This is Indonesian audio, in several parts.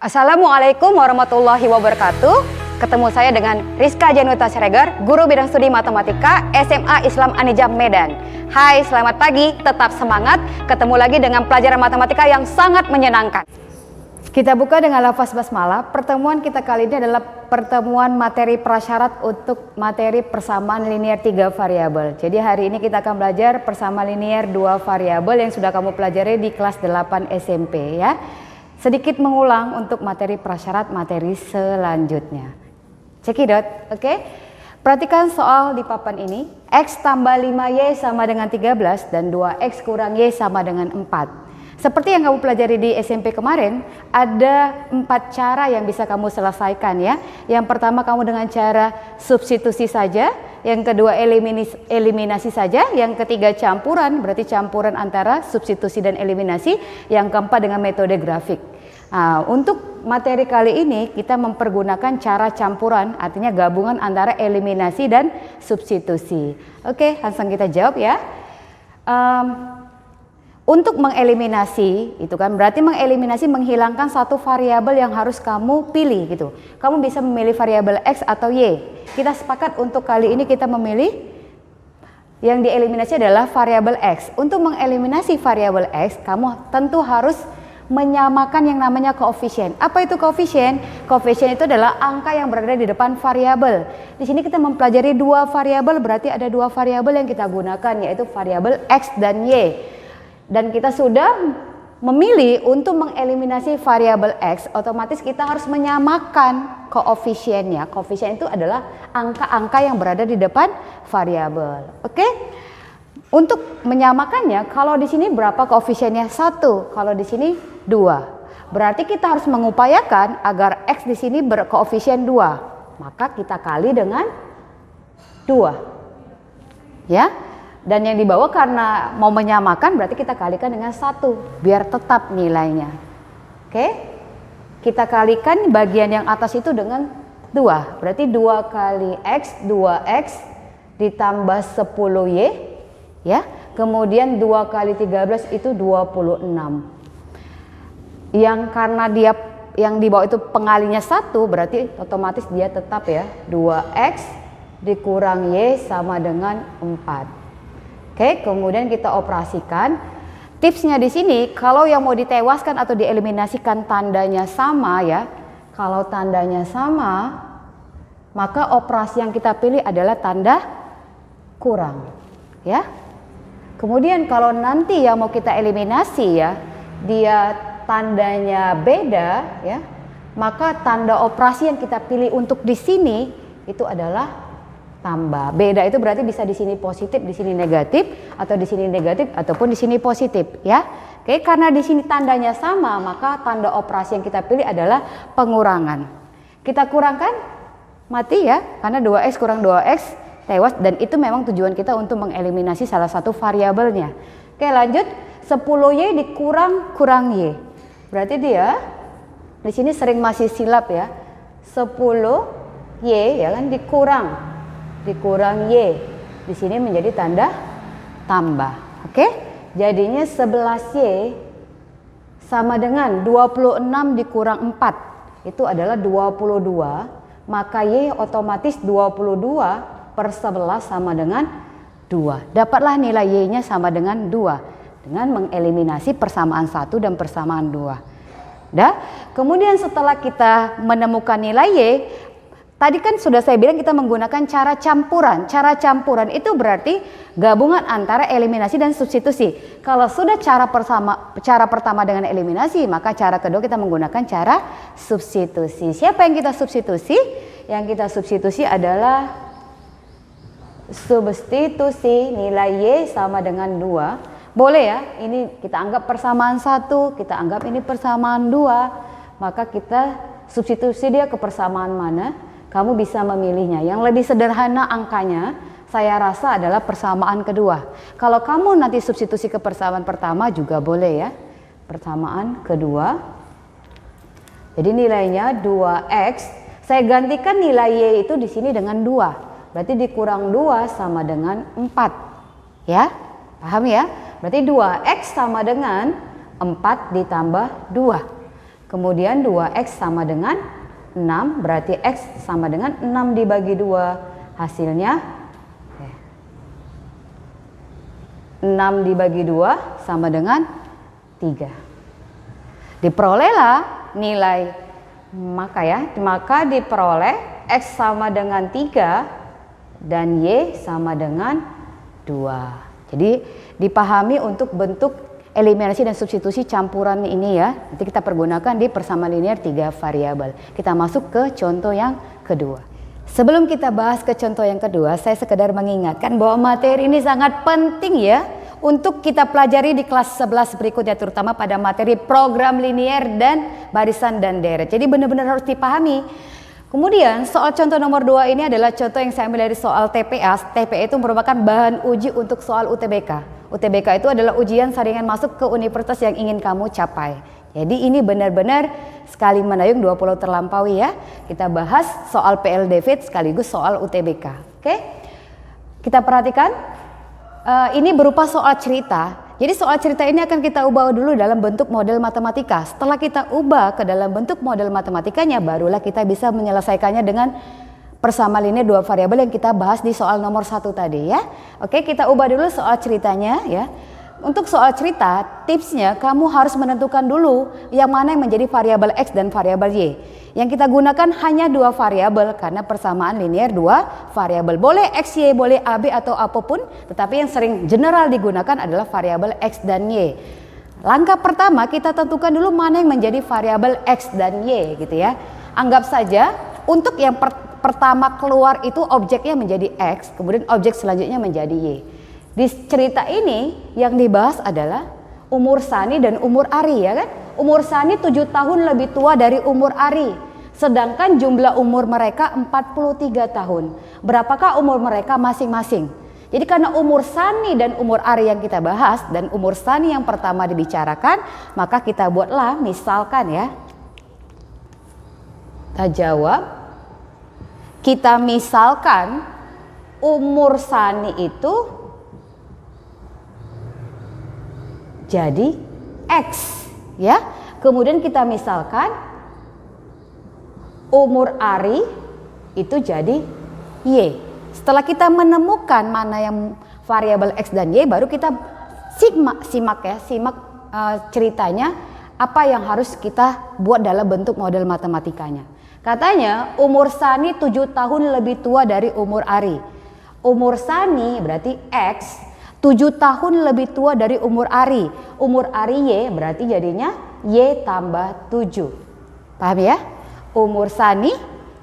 Assalamualaikum warahmatullahi wabarakatuh. Ketemu saya dengan Rizka Januta Siregar, guru bidang studi matematika SMA Islam Anijam Medan. Hai, selamat pagi, tetap semangat. Ketemu lagi dengan pelajaran matematika yang sangat menyenangkan. Kita buka dengan lafaz basmalah. Pertemuan kita kali ini adalah pertemuan materi prasyarat untuk materi persamaan linear 3 variabel. Jadi hari ini kita akan belajar persamaan linear 2 variabel yang sudah kamu pelajari di kelas 8 SMP ya. Sedikit mengulang untuk materi prasyarat materi selanjutnya. Cekidot, oke? Perhatikan soal di papan ini. X tambah 5Y sama dengan 13 dan 2X kurang Y sama dengan 4. Seperti yang kamu pelajari di SMP kemarin, ada 4 cara yang bisa kamu selesaikan ya. Yang pertama kamu dengan cara substitusi saja, yang kedua eliminasi saja, yang ketiga campuran, berarti campuran antara substitusi dan eliminasi, yang keempat dengan metode grafik. Nah, untuk materi kali ini kita mempergunakan cara campuran, artinya gabungan antara eliminasi dan substitusi. Oke, langsung kita jawab ya. Untuk mengeliminasi, itu kan berarti mengeliminasi menghilangkan satu variabel yang harus kamu pilih gitu. Kamu bisa memilih variabel X atau Y. Kita sepakat untuk kali ini kita memilih yang dieliminasi adalah variabel X. Untuk mengeliminasi variabel X, kamu tentu harus menyamakan yang namanya koefisien. Apa itu koefisien? Koefisien itu adalah angka yang berada di depan variabel. Di sini kita mempelajari 2 variabel, berarti ada 2 variabel yang kita gunakan, yaitu variabel X dan Y. Dan kita sudah memilih untuk mengeliminasi variabel X, otomatis kita harus menyamakan koefisiennya. Koefisien itu adalah angka-angka yang berada di depan variabel. Oke? Untuk menyamakannya, kalau di sini berapa koefisiennya? 1, kalau di sini 2. Berarti kita harus mengupayakan agar X di sini berkoefisien 2. Maka kita kali dengan 2. Ya. Dan yang di bawah karena mau menyamakan berarti kita kalikan dengan 1 biar tetap nilainya. Oke? Kita kalikan bagian yang atas itu dengan 2. Berarti 2 kali X, 2X ditambah 10Y. Ya, kemudian 2 kali 13 itu 26. Yang karena dia yang di bawah itu pengalinya 1 berarti otomatis dia tetap ya 2X dikurang Y sama dengan 4. Oke, kemudian kita operasikan. Tipsnya di sini kalau yang mau ditewaskan atau dieliminasikan tandanya sama ya. Kalau tandanya sama, maka operasi yang kita pilih adalah tanda kurang. Ya. Kemudian kalau nanti yang mau kita eliminasi ya, dia tandanya beda ya, maka tanda operasi yang kita pilih untuk di sini itu adalah tambah. Beda itu berarti bisa di sini positif, di sini negatif, atau di sini negatif ataupun di sini positif ya. Oke, karena di sini tandanya sama, maka tanda operasi yang kita pilih adalah pengurangan. Kita kurangkan mati ya, karena 2X kurang 2X tewas, dan itu memang tujuan kita untuk mengeliminasi salah satu variabelnya. Oke, lanjut. 10Y kurang Y. Berarti dia di sini sering masih silap ya. 10Y ya kan dikurang Y. Di sini menjadi tanda tambah. Oke? Jadinya 11Y sama dengan 26 dikurang 4. Itu adalah 22. Maka Y otomatis 22 per 11 sama dengan 2. Dapatlah nilai Y-nya sama dengan 2 dengan mengeliminasi persamaan 1 dan persamaan 2. Dah? Kemudian setelah kita menemukan nilai Y, tadi kan sudah saya bilang kita menggunakan cara campuran. Cara campuran itu berarti gabungan antara eliminasi dan substitusi. Kalau sudah cara pertama dengan eliminasi, maka cara kedua kita menggunakan cara substitusi. Siapa yang kita substitusi? Yang kita substitusi adalah substitusi nilai Y sama dengan 2. Boleh ya, ini kita anggap persamaan 1, kita anggap ini persamaan 2. Maka kita substitusi dia ke persamaan mana, kamu bisa memilihnya. Yang lebih sederhana angkanya saya rasa adalah persamaan kedua. Kalau kamu nanti substitusi ke persamaan pertama juga boleh ya. Persamaan kedua. Jadi nilainya 2X, saya gantikan nilai Y itu di sini dengan 2. Berarti dikurang 2 sama dengan 4. Ya, paham ya? Berarti 2X sama dengan 4 ditambah 2. kemudian 2x sama dengan 6, berarti x sama dengan 6 dibagi 2, hasilnya 6 dibagi 2 sama dengan 3. Diperolehlah nilai, maka diperoleh x sama dengan 3 dan y sama dengan 2. Jadi dipahami untuk bentuk eliminasi dan substitusi campuran ini ya. Nanti kita pergunakan di persamaan linear 3 variabel. Kita masuk ke contoh yang kedua. Sebelum kita bahas ke contoh yang kedua, saya sekedar mengingatkan bahwa materi ini sangat penting ya untuk kita pelajari di kelas 11 berikutnya, terutama pada materi program linear dan barisan dan deret. Jadi benar-benar harus dipahami. Kemudian soal contoh nomor 2 ini adalah contoh yang saya ambil dari soal TPA. TPA itu merupakan bahan uji untuk soal UTBK. UTBK itu adalah ujian saringan masuk ke universitas yang ingin kamu capai. Jadi ini benar-benar sekali mendayung 2 pulau terlampaui ya. Kita bahas soal PLDV sekaligus soal UTBK. Oke? Kita perhatikan ini berupa soal cerita. Jadi soal cerita ini akan kita ubah dulu dalam bentuk model matematika. Setelah kita ubah ke dalam bentuk model matematikanya, barulah kita bisa menyelesaikannya dengan persamaan linear 2 variabel yang kita bahas di soal nomor 1 tadi ya. Oke, kita ubah dulu soal ceritanya ya. Untuk soal cerita, tipsnya kamu harus menentukan dulu yang mana yang menjadi variabel x dan variabel y. Yang kita gunakan hanya 2 variabel karena persamaan linear 2 variabel. Boleh x, y, boleh AB atau apapun, tetapi yang sering general digunakan adalah variabel x dan y. Langkah pertama kita tentukan dulu mana yang menjadi variabel x dan y gitu ya. Anggap saja untuk yang pertama keluar itu objeknya menjadi X, kemudian objek selanjutnya menjadi Y. Di cerita ini yang dibahas adalah umur Sani dan umur Ari ya kan. Umur Sani 7 tahun lebih tua dari umur Ari. Sedangkan jumlah umur mereka 43 tahun. Berapakah umur mereka masing-masing? Jadi karena umur Sani dan umur Ari yang kita bahas dan umur Sani yang pertama dibicarakan, maka kita buatlah misalkan ya. Kita jawab. Kita misalkan umur Sani itu jadi X ya. Kemudian kita misalkan umur Ari itu jadi Y. Setelah kita menemukan mana yang variabel X dan Y, baru kita simak ceritanya apa yang harus kita buat dalam bentuk model matematikanya. Katanya umur Sani 7 tahun lebih tua dari umur Ari. Umur Sani berarti X, 7 tahun lebih tua dari umur Ari. Umur Ari Y berarti jadinya Y tambah 7. Paham ya? Umur Sani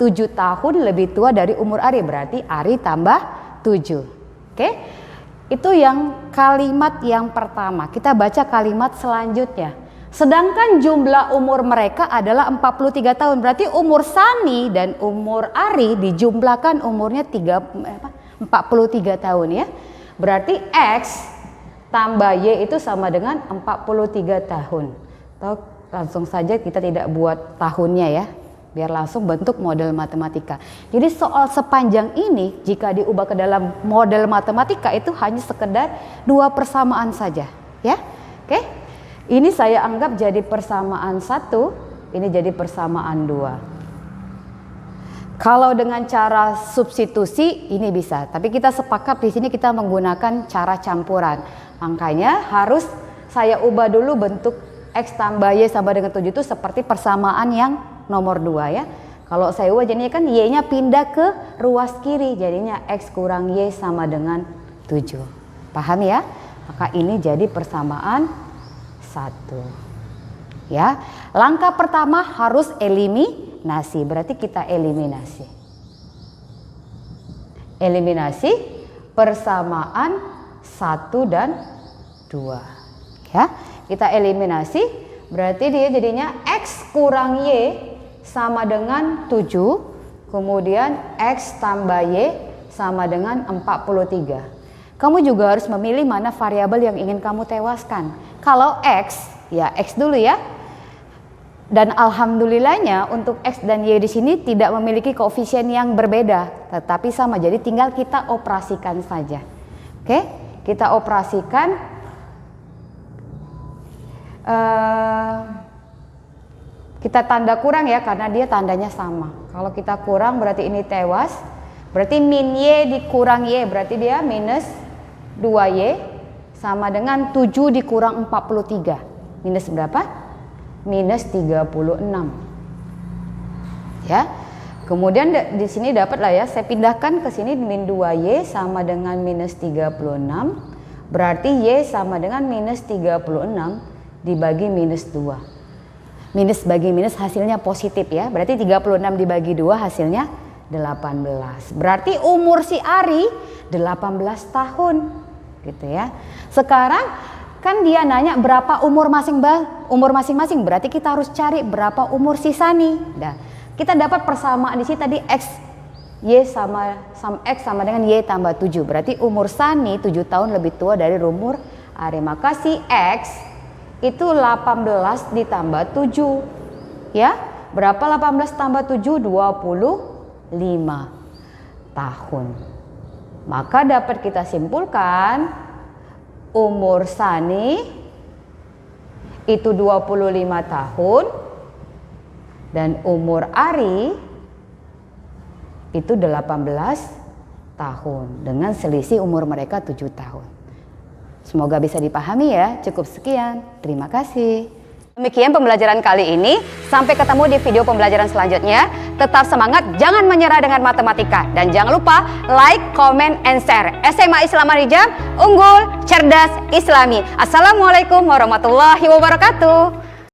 7 tahun lebih tua dari umur Ari, berarti Ari tambah 7. Oke? Itu yang kalimat yang pertama. Kita baca kalimat selanjutnya. Sedangkan jumlah umur mereka adalah 43 tahun. Berarti umur Sani dan umur Ari dijumlahkan umurnya 43 tahun ya. Berarti X tambah Y itu sama dengan 43 tahun. Atau langsung saja kita tidak buat tahunnya ya. Biar langsung bentuk model matematika. Jadi soal sepanjang ini jika diubah ke dalam model matematika itu hanya sekedar 2 persamaan saja ya. Oke? Ini saya anggap jadi persamaan 1, ini jadi persamaan 2. Kalau dengan cara substitusi ini bisa, tapi kita sepakat di sini kita menggunakan cara campuran. Makanya harus saya ubah dulu bentuk X tambah Y sama dengan 7 itu seperti persamaan yang nomor 2 ya. Kalau saya ubah jadinya kan Y-nya pindah ke ruas kiri, jadinya X kurang Y sama dengan 7. Paham ya? Maka ini jadi persamaan 1. Ya, langkah pertama harus eliminasi. Berarti kita eliminasi. Eliminasi persamaan 1 dan 2. Ya, kita eliminasi. Berarti dia jadinya X kurang Y sama dengan 7. Kemudian X tambah Y sama dengan 43. Kamu juga harus memilih mana variabel yang ingin kamu tewaskan. Kalau X, ya X dulu ya. Dan alhamdulillahnya untuk X dan Y di sini tidak memiliki koefisien yang berbeda, tetapi sama. Jadi tinggal kita operasikan saja. Oke, kita operasikan Kita tanda kurang ya karena dia tandanya sama. Kalau kita kurang berarti ini tewas. Berarti min Y dikurang Y berarti dia minus 2Y sama dengan 7 dikurang 43. Minus berapa? Minus 36. Ya. Kemudian di sini dapat lah ya, saya pindahkan ke sini min 2Y sama dengan minus 36. Berarti Y sama dengan minus 36 dibagi minus 2. Minus bagi minus hasilnya positif ya. Berarti 36 dibagi 2 hasilnya 18. Berarti umur si Ari 18 tahun. Gitu ya. Sekarang kan dia nanya berapa umur masing-masing. Berarti kita harus cari berapa umur si Sani. Nah, kita dapat persamaan di sini tadi X Y sama X sama dengan Y tambah 7. Berarti umur Sani 7 tahun lebih tua dari umur Ari. Maka si X itu 18 ditambah 7 ya. Berapa 18 tambah 7? 25 tahun. Maka dapat kita simpulkan umur Sani itu 25 tahun dan umur Ari itu 18 tahun dengan selisih umur mereka 7 tahun. Semoga bisa dipahami ya. Cukup sekian. Terima kasih. Demikian pembelajaran kali ini. Sampai ketemu di video pembelajaran selanjutnya. Tetap semangat, jangan menyerah dengan matematika. Dan jangan lupa like, comment, and share. SMA Islam Marijam, unggul, cerdas, islami. Assalamualaikum warahmatullahi wabarakatuh.